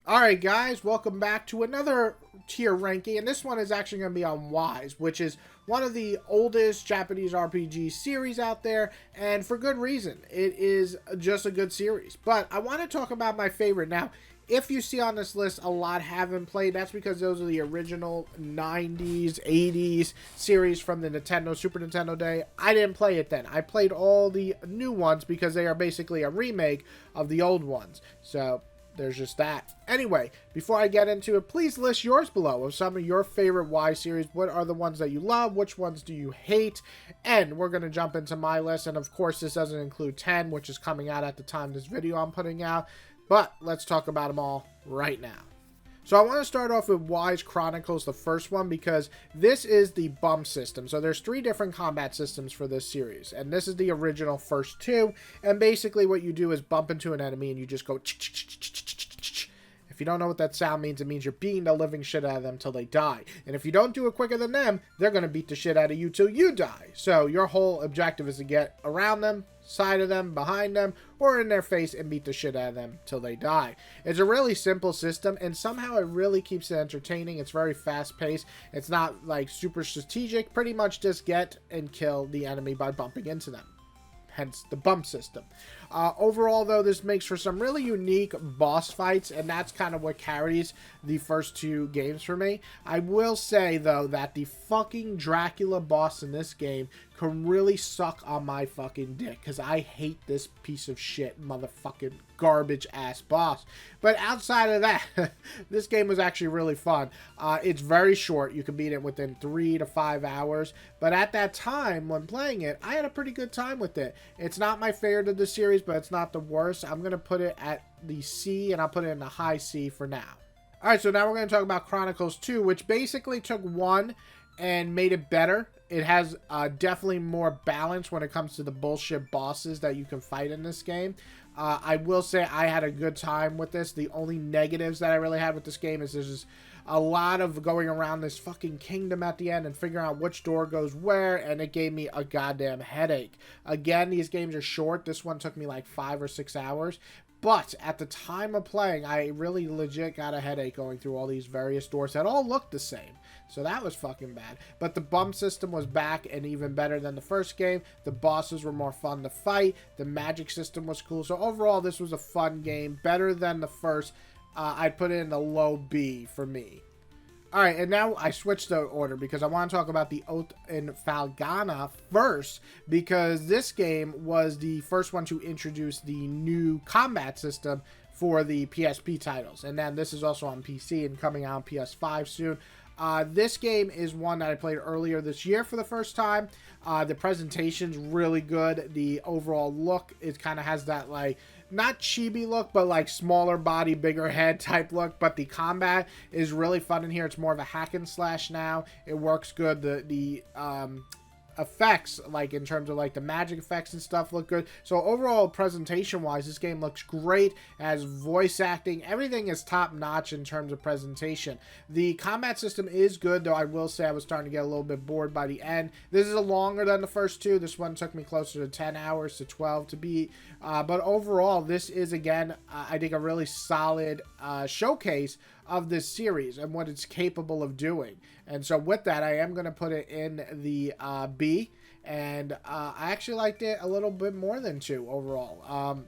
Alright guys, welcome back to another tier ranking, and this one is actually going to be on Wise, which is one of the oldest Japanese RPG series out there, and for good reason. It is just a good series. But I want to talk about my favorite. Now, if you see on this list a lot haven't played, that's because those are the original 90s, 80s series from the Super Nintendo day. I didn't play it then. I played all the new ones because they are basically a remake of the old ones. So there's just that. Anyway, before I get into it, please list yours below of some of your favorite Y series. What are the ones that you love? Which ones do you hate? And we're going to jump into my list. And of course, this doesn't include 10, which is coming out at the time this video I'm putting out. But let's talk about them all right now. So I want to start off with Y's Chronicles, the first one, because this is the bump system. So there's 3 different combat systems for this series, and this is the original first 2. And basically what you do is bump into an enemy and you just go ch-ch-ch-ch-ch-ch-ch. If you don't know what that sound means, it means you're beating the living shit out of them till they die. And if you don't do it quicker than them, they're going to beat the shit out of you till you die. So your whole objective is to get around them, side of them, behind them, or in their face and beat the shit out of them till they die. It's a really simple system, and somehow it really keeps it entertaining. It's very fast-paced. It's not like super strategic. Pretty much just get and kill the enemy by bumping into them. Hence the bump system. Overall, though, this makes for some really unique boss fights, and that's kind of what carries the first 2 games for me. I will say, though, that the fucking Dracula boss in this game can really suck on my fucking dick, because I hate this piece of shit motherfucking garbage-ass boss. But outside of that, this game was actually really fun. It's very short. You can beat it within 3 to 5 hours, but at that time, when playing it, I had a pretty good time with it. It's not my favorite of the series, but it's not the worst. I'm going to put it at the C, and I'll put it in the high C for now. Alright, so now we're going to talk about Chronicles 2, which basically took 1 and made it better. It has definitely more balance when it comes to the bullshit bosses that you can fight in this game. I will say I had a good time with this. The only negatives that I really had with this game is there's just a lot of going around this fucking kingdom at the end and figuring out which door goes where, and it gave me a goddamn headache. Again, these games are short. This one took me like 5 or 6 hours. But at the time of playing, I really legit got a headache going through all these various doors that all looked the same. So that was fucking bad. But the bump system was back and even better than the first game. The bosses were more fun to fight. The magic system was cool. So overall, this was a fun game. Better than the first. I'd put it in the low B for me. Alright, and now I switched the order because I want to talk about the Oath and Falana first, because this game was the first one to introduce the new combat system for the PSP titles. And then this is also on PC and coming out on PS5 soon. This game is one that I played earlier this year for the first time. The presentation's really good. The overall look, it kind of has that, like, not chibi look, but like smaller body, bigger head type look. But the combat is really fun in here. It's more of a hack and slash now. It works good. The effects, like in terms of like the magic effects and stuff, look good. So overall, presentation wise, this game looks great. As voice acting, everything is top notch in terms of presentation. The combat system is good, though I will say I was starting to get a little bit bored by the end. This is a longer than the first 2. This one took me closer to 10 hours to 12 to beat. But overall, this is, again, I think a really solid showcase of this series and what it's capable of doing. And so with that, I am going to put it in the B, and I actually liked it a little bit more than 2 overall.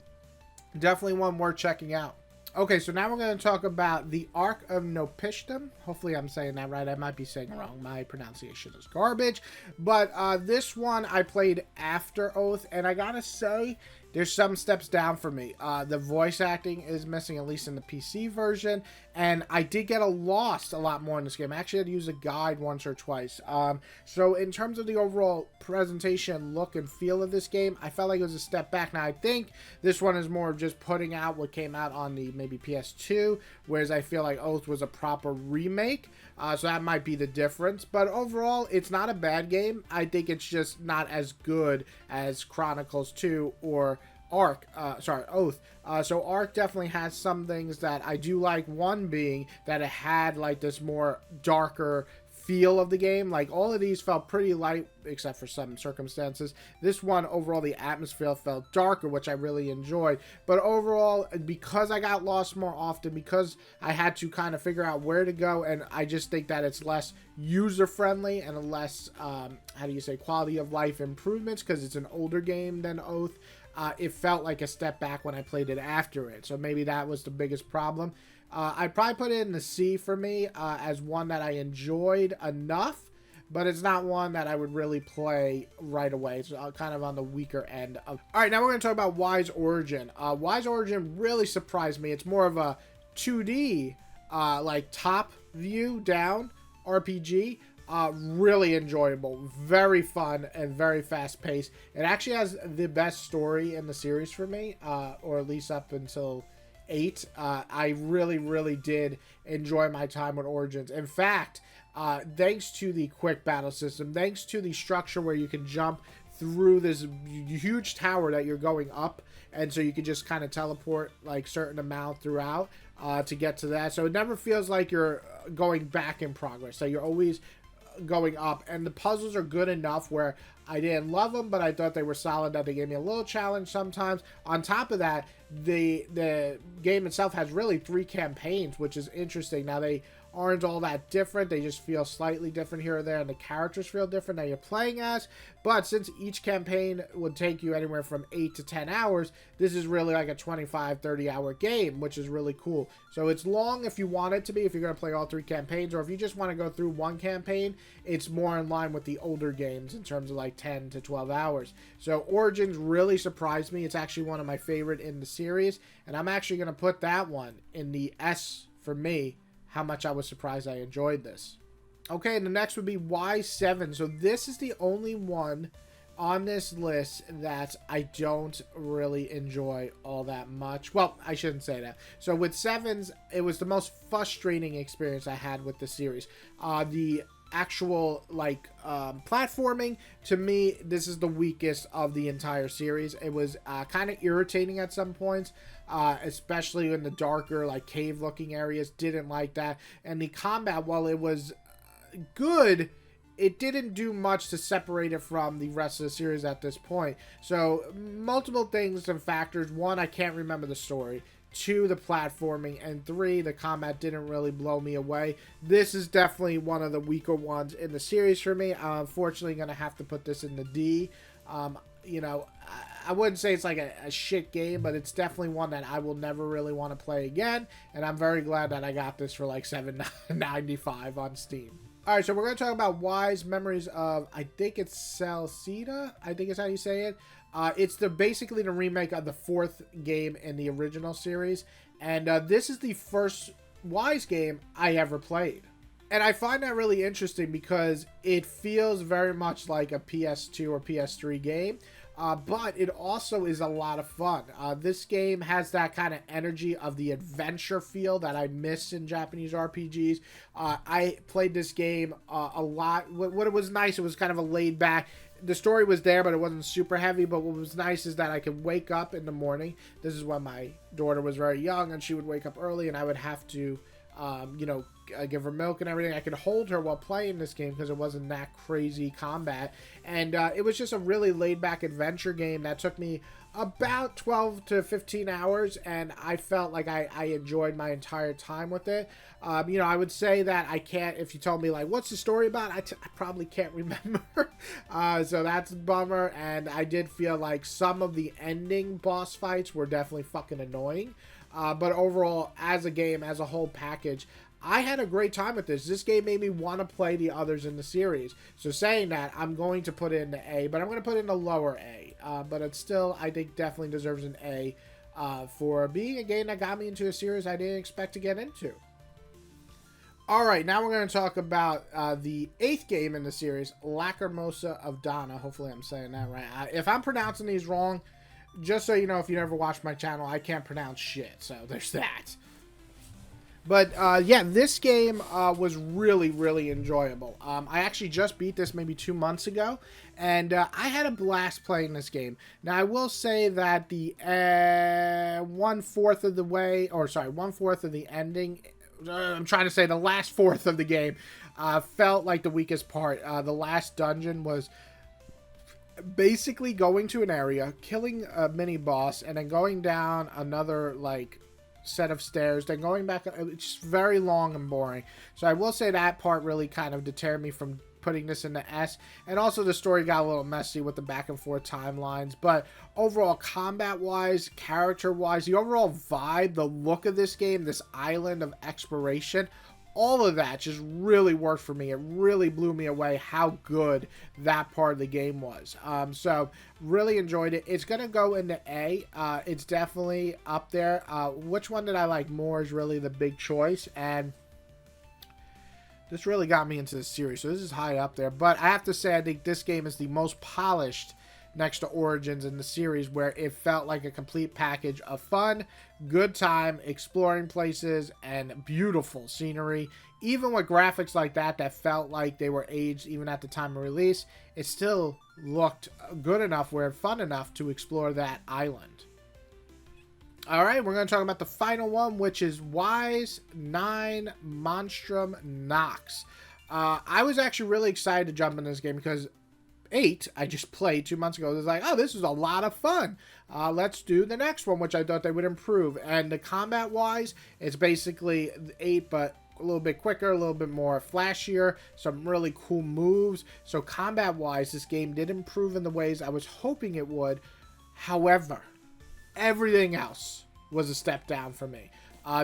Definitely one worth checking out. Okay, so now we're going to talk about the Ark of Nopishtim. Hopefully I'm saying that right. I might be saying it wrong. My pronunciation is garbage. But this one I played after Oath, and I gotta say, there's some steps down for me. The voice acting is missing, at least in the PC version, and I did get lost a lot more in this game. I actually had to use a guide once or twice. So in terms of the overall presentation, look, and feel of this game, I felt like it was a step back. Now, I think this one is more of just putting out what came out on the maybe PS2, whereas I feel like Oath was a proper remake. So that might be the difference. But overall, it's not a bad game. I think it's just not as good as Chronicles 2 or Oath. So Ark definitely has some things that I do like. One being that it had like this more darker feel of the game. Like, all of these felt pretty light, except for some circumstances. This one, overall, the atmosphere felt darker, which I really enjoyed. But overall, because I got lost more often, because I had to kind of figure out where to go, and I just think that it's less user-friendly and a less, how do you say, quality of life improvements, because it's an older game than Oath. It felt like a step back when I played it after it. So maybe that was the biggest problem. I'd probably put it in the C for me as one that I enjoyed enough, but it's not one that I would really play right away. It's kind of on the weaker end. All right, now we're going to talk about Wise Origin. Wise Origin really surprised me. It's more of a 2D, like top view down RPG. Really enjoyable, very fun, and very fast paced. It actually has the best story in the series for me, or at least up until 8. I really did enjoy my time with Origins. In fact, thanks to the quick battle system, thanks to the structure where you can jump through this huge tower that you're going up, and so you can just kind of teleport like certain amount throughout to get to that. So it never feels like you're going back in progress. So you're always going up, and the puzzles are good enough where I didn't love them, but I thought they were solid, that they gave me a little challenge sometimes. On top of that, the game itself has really 3 campaigns, which is interesting. Now, they aren't all that different. They just feel slightly different here or there, and the characters feel different that you're playing as. But since each campaign would take you anywhere from 8 to 10 hours, this is really like a 25, 30-hour game, which is really cool. So it's long if you want it to be, if you're going to play all 3 campaigns, or if you just want to go through one campaign, it's more in line with the older games in terms of like 10 to 12 hours. So Origins really surprised me. It's actually one of my favorite in the series, and I'm actually going to put that one in the S for me, how much I was surprised I enjoyed this. Okay, and the next would be Y7. So this is the only one on this list that I don't really enjoy all that much. Well, I shouldn't say that. So with 7s, it was the most frustrating experience I had with the series. The actual like platforming, to me, this is the weakest of the entire series. It was kind of irritating at some points, especially in the darker like cave looking areas. Didn't like that. And the combat, while it was good, it didn't do much to separate it from the rest of the series at this point. So multiple things and factors. 1, I can't remember the story. 2, the platforming, and 3, the combat didn't really blow me away. This is definitely one of the weaker ones in the series for me. I'm unfortunately going to have to put this in the D. You know, I wouldn't say it's like a shit game, but it's definitely one that I will never really want to play again, and I'm very glad that I got this for like $7.95 on Steam. Alright, so we're going to talk about Wise Memories of, I think it's Salceda, I think is how you say it. It's basically the remake of the 4th game in the original series, and this is the first Wise game I ever played. And I find that really interesting because it feels very much like a PS2 or PS3 game, but it also is a lot of fun. This game has that kind of energy of the adventure feel that I miss in Japanese RPGs. I played this game a lot. What it was nice, it was kind of a laid back. The story was there, but it wasn't super heavy. But what was nice is that I could wake up in the morning. This is when my daughter was very young, and she would wake up early, and I would have to, you know, give her milk and everything. I could hold her while playing this game because it wasn't that crazy combat. And it was just a really laid-back adventure game that took me about 12 to 15 hours, and I felt like I enjoyed my entire time with it. You know, I would say that I can't, if you told me, like, what's the story about? I probably can't remember. So that's a bummer, and I did feel like some of the ending boss fights were definitely fucking annoying. But overall, as a game, as a whole package, I had a great time with this. This game made me want to play the others in the series. So saying that, I'm going to put it in the A, but I'm going to put it in the lower A. But it's still, I think, definitely deserves an A for being a game that got me into a series I didn't expect to get into. Alright, now we're going to talk about the 8th game in the series, Lacosa of Donna. Hopefully I'm saying that right. If I'm pronouncing these wrong, just so you know, if you never watched my channel, I can't pronounce shit. So there's that. But, yeah, this game was really, really enjoyable. I actually just beat this maybe 2 months ago, and I had a blast playing this game. Now, I will say that the 1/4 of the way, or sorry, 1/4 of the ending I'm trying to say the last fourth of the game felt like the weakest part. The last dungeon was basically going to an area, killing a mini boss, and then going down another like set of stairs, then going back. It's just very long and boring. So I will say that part really kind of deterred me from putting this in the S. And also the story got a little messy with the back and forth timelines. But overall, combat wise, character wise, the overall vibe, the look of this game, this island of exploration, all of that just really worked for me. It really blew me away how good that part of the game was. So really enjoyed it. It's going to go into A. It's definitely up there. Which one did I like more is really the big choice. And this really got me into the series. So this is high up there. But I have to say, I think this game is the most polished next to Origins in the series, where it felt like a complete package of fun, good time, exploring places, and beautiful scenery. Even with graphics like that felt like they were aged even at the time of release, it still looked good enough, where fun enough to explore that island. Alright, we're going to talk about the final one, which is Wise 9 Monstrum Nox. I was actually really excited to jump in this game because 8 I just played 2 months ago. It was like, oh, this is a lot of fun. Let's do the next one, which I thought they would improve. And the combat wise, it's basically 8, but a little bit quicker, a little bit more flashier, some really cool moves. So combat wise, this game did improve in the ways I was hoping it would. However, everything else was a step down for me.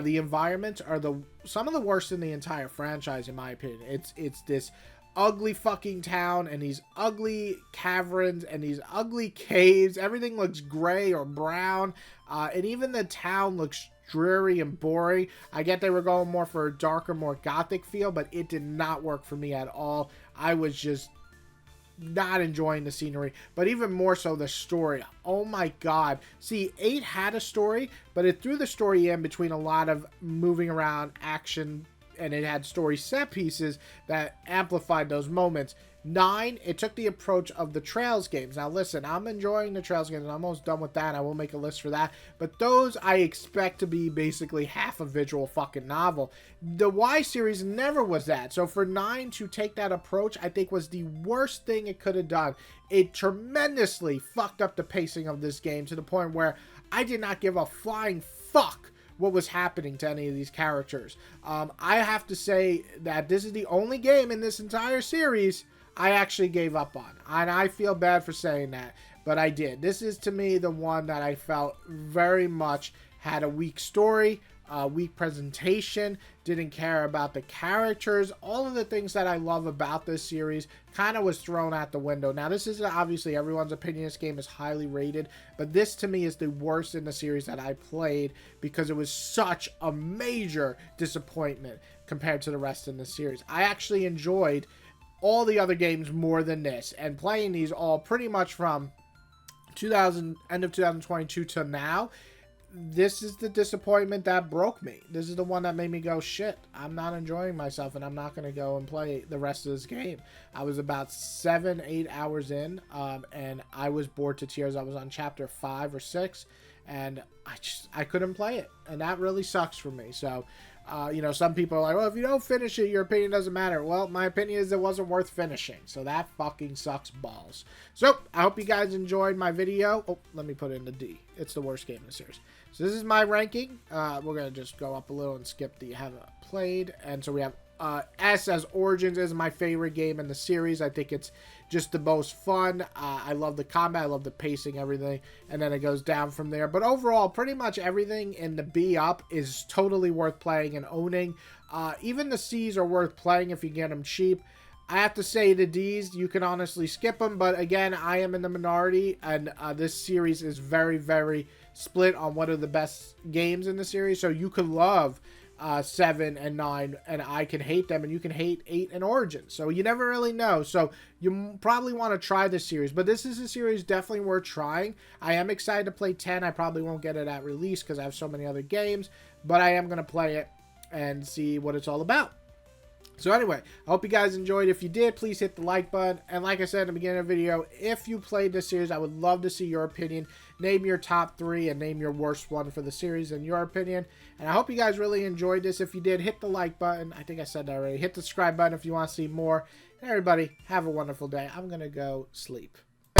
The environments are some of the worst in the entire franchise, in my opinion. It's this ugly fucking town and these ugly caverns and these ugly caves. Everything looks gray or brown, and even the town looks dreary and boring. I get they were going more for a darker, more gothic feel, but it did not work for me at all. I was just not enjoying the scenery, but even more so the story. Oh my god. See, 8 had a story, but it threw the story in between a lot of moving around action, and it had story set pieces that amplified those moments. 9, it took the approach of the Trails games. Now listen, I'm enjoying the Trails games, and I'm almost done with that. I will make a list for that. But those I expect to be basically half a visual fucking novel. The Y series never was that. So for 9 to take that approach, I think was the worst thing it could have done. It tremendously fucked up the pacing of this game to the point where I did not give a flying fuck what was happening to any of these characters. I have to say that this is the only game in this entire series I actually gave up on. And I feel bad for saying that, but I did. This is, to me, the one that I felt very much had a weak story, weak presentation, didn't care about the characters. All of the things that I love about this series kind of was thrown out the window. Now, this is obviously everyone's opinion. This game is highly rated, but this to me is the worst in the series that I played because it was such a major disappointment compared to the rest in the series. I actually enjoyed all the other games more than this, and playing these all pretty much from end of 2022 to now. This is the disappointment that broke me. This is the one that made me go, shit, I'm not enjoying myself, and I'm not going to go and play the rest of this game. I was about 7-8 hours in, and I was bored to tears. I was on chapter 5 or 6, and I couldn't play it, and that really sucks for me. So you know, some people are like, well, if you don't finish it, your opinion doesn't matter. Well, my opinion is it wasn't worth finishing. So that fucking sucks balls. So I hope you guys enjoyed my video. Oh, let me put it in the D. It's the worst game in the series. So this is my ranking. We're going to just go up a little and skip the haven't played. And so we have S as Origins is my favorite game in the series. I think it's just the most fun. I love the combat. I love the pacing, everything. And then it goes down from there. But overall, pretty much everything in the B up is totally worth playing and owning. Even the C's are worth playing if you get them cheap. I have to say the D's, you can honestly skip them. But again, I am in the minority. And this series is very, very split on what are the best games in the series. So you could love 7 and 9, and I can hate them, and you can hate 8 and Origins. So you never really know. So you probably want to try this series, but this is a series definitely worth trying. I am excited to play 10. I probably won't get it at release because I have so many other games, but I am going to play it and see what it's all about. So anyway, I hope you guys enjoyed. If you did, please hit the like button. And like I said in the beginning of the video, if you played this series, I would love to see your opinion. Name your top 3 and name your worst one for the series in your opinion. And I hope you guys really enjoyed this. If you did, hit the like button. I think I said that already. Hit the subscribe button if you want to see more. And everybody, have a wonderful day. I'm going to go sleep.